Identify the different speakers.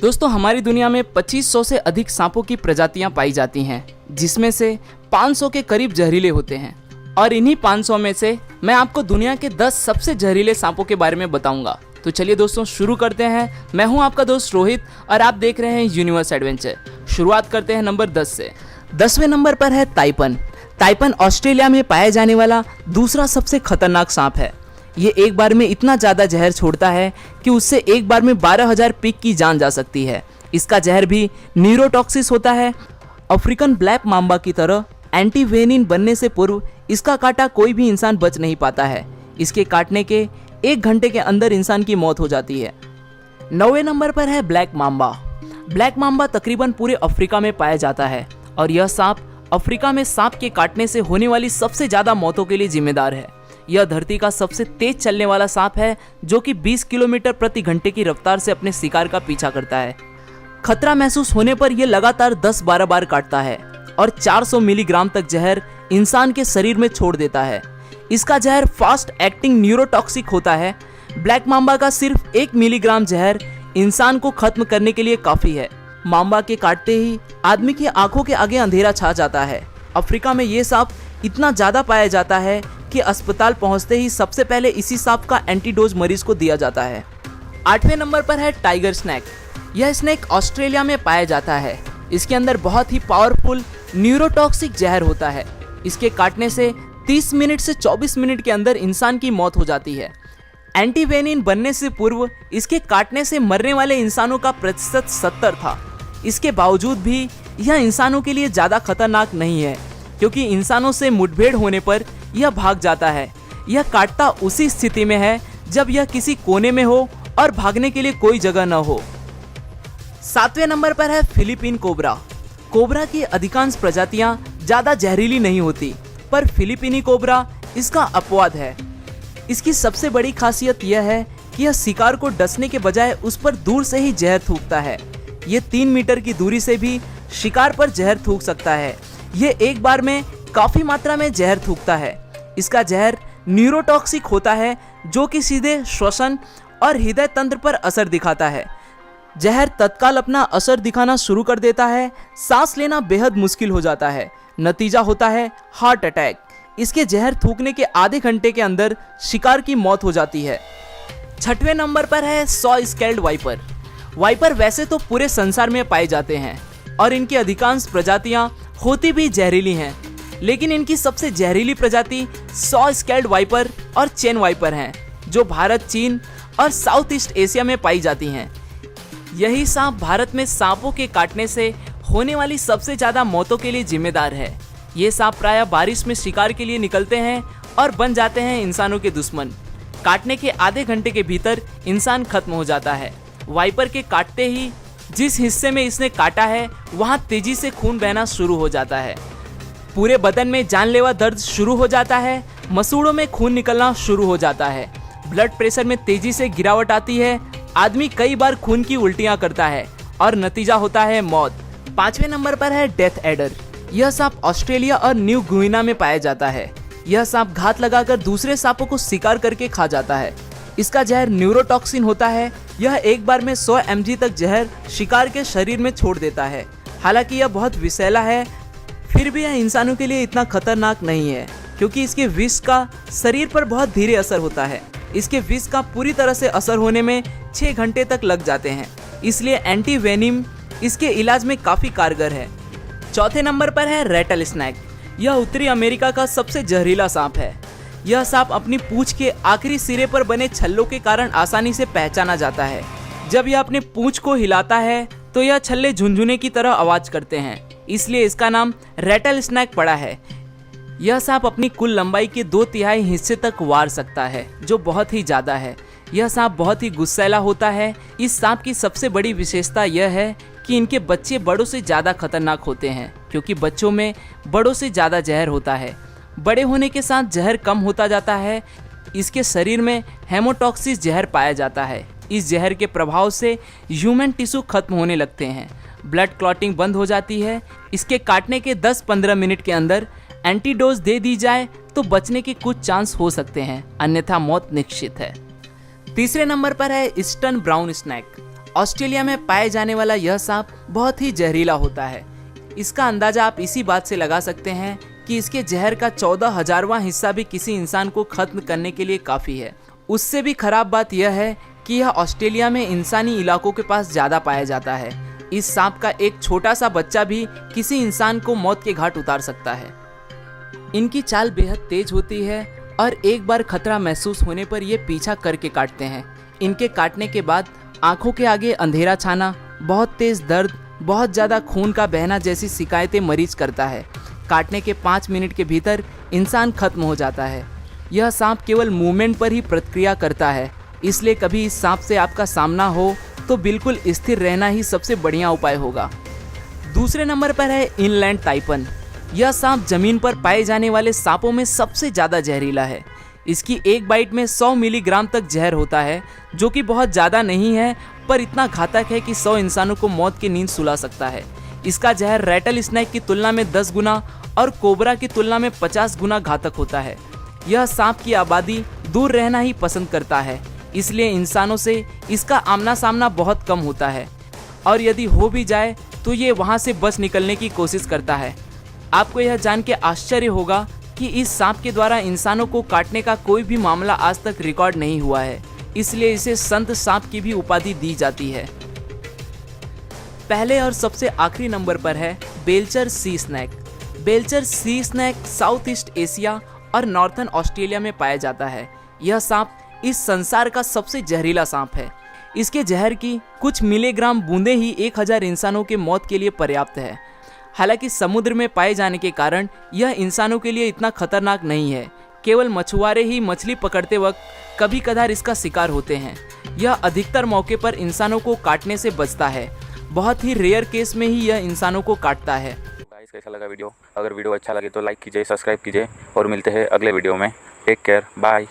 Speaker 1: दोस्तों हमारी दुनिया में 2500 से अधिक सांपों की प्रजातियां पाई जाती हैं, जिसमें से 500 के करीब जहरीले होते हैं। और इन्हीं 500 में से मैं आपको दुनिया के 10 सबसे जहरीले सांपों के बारे में बताऊंगा। तो चलिए दोस्तों शुरू करते हैं। मैं हूं आपका दोस्त रोहित और आप देख रहे हैं यूनिवर्स एडवेंचर। शुरुआत करते हैं नंबर 10 से। 10वें नंबर पर है ताइपन। ताइपन ऑस्ट्रेलिया में पाया जाने वाला दूसरा सबसे खतरनाक सांप है। ये एक बार में इतना ज़्यादा जहर छोड़ता है कि उससे एक बार में 12,000 पिग की जान जा सकती है। इसका जहर भी न्यूरोटॉक्सिस होता है। अफ्रीकन ब्लैक माम्बा की तरह एंटीवेनिन बनने से पूर्व इसका काटा कोई भी इंसान बच नहीं पाता है। इसके काटने के 1 घंटे के अंदर इंसान की मौत हो जाती है। 9वें नंबर पर है ब्लैक माम्बा। ब्लैक माम्बा तकरीबन पूरे अफ्रीका में पाया जाता है और यह सांप अफ्रीका में सांप के काटने से होने वाली सबसे ज़्यादा मौतों के लिए जिम्मेदार है। यह धरती का सबसे तेज चलने वाला सांप है, जो कि 20 किलोमीटर प्रति घंटे की रफ्तार से अपने शिकार का पीछा करता है। खतरा महसूस होने पर यह लगातार 10-12 बार काटता है और 400 मिलीग्राम तक जहर इंसान के शरीर में छोड़ देता है। इसका जहर फास्ट एक्टिंग न्यूरोटॉक्सिक होता है। ब्लैक माम्बा का सिर्फ 1 मिलीग्राम जहर इंसान को खत्म करने के लिए काफ़ी है। माम्बा के काटते ही आदमी की आंखों के आगे अंधेरा छा जाता है। अफ्रीका में ये सांप इतना ज़्यादा पाया जाता है कि अस्पताल पहुंचते ही सबसे पहले इसी सांप का एंटीडोज मरीज को दिया जाता है। 8वें नंबर पर है टाइगर स्नैक। यह स्नैक ऑस्ट्रेलिया में पाया जाता है। इसके अंदर बहुत ही पावरफुल न्यूरोटॉक्सिक जहर होता है। इसके काटने से 30 मिनट से 24 मिनट के अंदर इंसान की मौत हो जाती है। एंटीवेनिन बनने से पूर्व इसके काटने से मरने वाले इंसानों का प्रतिशत 70 था। इसके बावजूद भी यह इंसानों के लिए ज़्यादा खतरनाक नहीं है, क्योंकि इंसानों से मुठभेड़ होने पर यह भाग जाता है। यह काटता उसी स्थिति में है जब यह किसी कोने में हो और भागने के लिए कोई जगह न हो। 7वें नंबर पर है फिलीपीन कोबरा। कोबरा की अधिकांश प्रजातियां ज़्यादा जहरीली नहीं होती, पर फिलीपीनी कोबरा इसका अपवाद है। इसकी सबसे बड़ी खासियत यह है कि यह शिकार को डसने के बजाय उस पर दूर से ही जहर थूकता है। ये 3 मीटर की दूरी से भी शिकार पर जहर थूक सकता है। ये एक बार में काफ़ी मात्रा में जहर थूकता है। इसका जहर न्यूरोटॉक्सिक होता है, जो कि सीधे श्वसन और हृदय तंत्र पर असर दिखाता है। जहर तत्काल अपना असर दिखाना शुरू कर देता है। सांस लेना बेहद मुश्किल हो जाता है। नतीजा होता है हार्ट अटैक। इसके जहर थूकने के आधे घंटे के अंदर शिकार की मौत हो जाती है। 6वें नंबर पर है सॉ स्केल्ड वाइपर। वाइपर वैसे तो पूरे संसार में पाए जाते हैं और इनकी अधिकांश प्रजातियां होती भी जहरीली हैं, लेकिन इनकी सबसे जहरीली प्रजाति सॉ स्केल्ड वाइपर और चेन वाइपर हैं, जो भारत, चीन और साउथ ईस्ट एशिया में पाई जाती हैं। यही सांप भारत में सांपों के काटने से होने वाली सबसे ज़्यादा मौतों के लिए जिम्मेदार है। ये सांप प्रायः बारिश में शिकार के लिए निकलते हैं और बन जाते हैं इंसानों के दुश्मन। काटने के आधे घंटे के भीतर इंसान खत्म हो जाता है। वाइपर के काटते ही जिस हिस्से में इसने काटा है वहाँ तेजी से खून बहना शुरू हो जाता है। पूरे बदन में जानलेवा दर्द शुरू हो जाता है। मसूड़ों में खून निकलना शुरू हो जाता है। ब्लड प्रेशर में तेजी से गिरावट आती है। आदमी कई बार खून की उल्टियाँ करता है और नतीजा होता है मौत। 5वें नंबर पर है डेथ एडर। यह सांप ऑस्ट्रेलिया और न्यू गुइना में पाया जाता है। यह सांप घात लगाकर दूसरे सांपों को शिकार करके खा जाता है। इसका जहर न्यूरोटॉक्सिन होता है। यह एक बार में 100 mg तक जहर शिकार के शरीर में छोड़ देता है। हालांकि यह बहुत विषैला है, फिर भी यह इंसानों के लिए इतना खतरनाक नहीं है, क्योंकि इसके विष का शरीर पर बहुत धीरे असर होता है। इसके विष का पूरी तरह से असर होने में 6 घंटे तक लग जाते हैं, इसलिए एंटीवेनिम इसके इलाज में काफ़ी कारगर है। 4थे नंबर पर है रेटल स्नैक। यह उत्तरी अमेरिका का सबसे जहरीला सांप है। यह सांप अपनी पूंछ के आखिरी सिरे पर बने छल्लों के कारण आसानी से पहचाना जाता है। जब यह अपने पूंछ को हिलाता है तो यह छल्ले झुनझुने की तरह आवाज करते हैं, इसलिए इसका नाम रेटल स्नैक पड़ा है। यह सांप अपनी कुल लंबाई के 2/3 हिस्से तक वार सकता है, जो बहुत ही ज़्यादा है। यह सांप बहुत ही गुस्सैला होता है। इस सांप की सबसे बड़ी विशेषता यह है कि इनके बच्चे बड़ों से ज़्यादा खतरनाक होते हैं, क्योंकि बच्चों में बड़ों से ज़्यादा जहर होता है। बड़े होने के साथ जहर कम होता जाता है। इसके शरीर में हेमोटॉक्सिस जहर पाया जाता है। इस जहर के प्रभाव से ह्यूमन टिश्यू खत्म होने लगते हैं। ब्लड क्लॉटिंग बंद हो जाती है। इसके काटने के 10-15 मिनट के अंदर एंटीडोज दे दी जाए तो बचने के कुछ चांस हो सकते हैं, अन्यथा मौत निश्चित है। तीसरे नंबर पर है ईस्टर्न ब्राउन स्नैक। ऑस्ट्रेलिया में पाए जाने वाला यह सांप बहुत ही जहरीला होता है। इसका अंदाजा आप इसी बात से लगा सकते हैं कि इसके जहर का 14,000वां हिस्सा भी किसी इंसान को खत्म करने के लिए काफ़ी है। उससे भी खराब बात यह है कि यह ऑस्ट्रेलिया में इंसानी इलाकों के पास ज़्यादा पाया जाता है। इस सांप का एक छोटा सा बच्चा भी किसी इंसान को मौत के घाट उतार सकता है। इनकी चाल बेहद तेज होती है और एक बार खतरा महसूस होने पर ये पीछा करके काटते हैं। इनके काटने के बाद आंखों के आगे अंधेरा छाना, बहुत तेज दर्द, बहुत ज़्यादा खून का बहना जैसी शिकायतें मरीज करता है। काटने के 5 मिनट के भीतर इंसान खत्म हो जाता है। यह सांप केवल मूवमेंट पर ही प्रतिक्रिया करता है, इसलिए कभी इस सांप से आपका सामना हो तो बिल्कुल स्थिर रहना ही सबसे बढ़िया उपाय होगा। दूसरे नंबर पर है इनलैंड ताइपन। यह सांप जमीन पर पाए जाने वाले सांपों में सबसे ज़्यादा जहरीला है। इसकी एक बाइट में 100 मिलीग्राम तक जहर होता है, जो कि बहुत ज़्यादा नहीं है पर इतना घातक है कि 100 इंसानों को मौत की नींद सुला सकता है। इसका जहर रैटल स्नेक की तुलना में 10 गुना और कोबरा की तुलना में 50 गुना घातक होता है। यह सांप की आबादी दूर रहना ही पसंद करता है, इसलिए इंसानों से इसका आमना सामना बहुत कम होता है और यदि हो भी जाए तो ये वहाँ से बच निकलने की कोशिश करता है। आपको यह जान के आश्चर्य होगा कि इस सांप के द्वारा इंसानों को काटने का कोई भी मामला आज तक रिकॉर्ड नहीं हुआ है, इसलिए इसे संत सांप की भी उपाधि दी जाती है। पहले और सबसे आखिरी नंबर पर है Belcher sea snake. Belcher sea snake south east Asia और नॉर्थर्न ऑस्ट्रेलिया में पाया जाता है। यह सांप इस संसार का सबसे जहरीला सांप है। इसके जहर की कुछ मिलीग्राम बूंदें ही 1000 इंसानों के मौत के लिए पर्याप्त है। हालांकि समुद्र में पाए जाने के कारण यह इंसानों के लिए इतना खतरनाक नहीं है। केवल मछुआरे ही मछली पकड़ते वक्त कभी कदार इसका शिकार होते हैं। यह अधिकतर मौके पर इंसानों को काटने से बचता है। बहुत ही रेयर केस में ही यह इंसानों को काटता है।
Speaker 2: गाइस, कैसा लगा वीडियो? अगर वीडियो अच्छा लगे तो लाइक कीजिए, सब्सक्राइब कीजिए और मिलते हैं अगले वीडियो में। Take care, bye.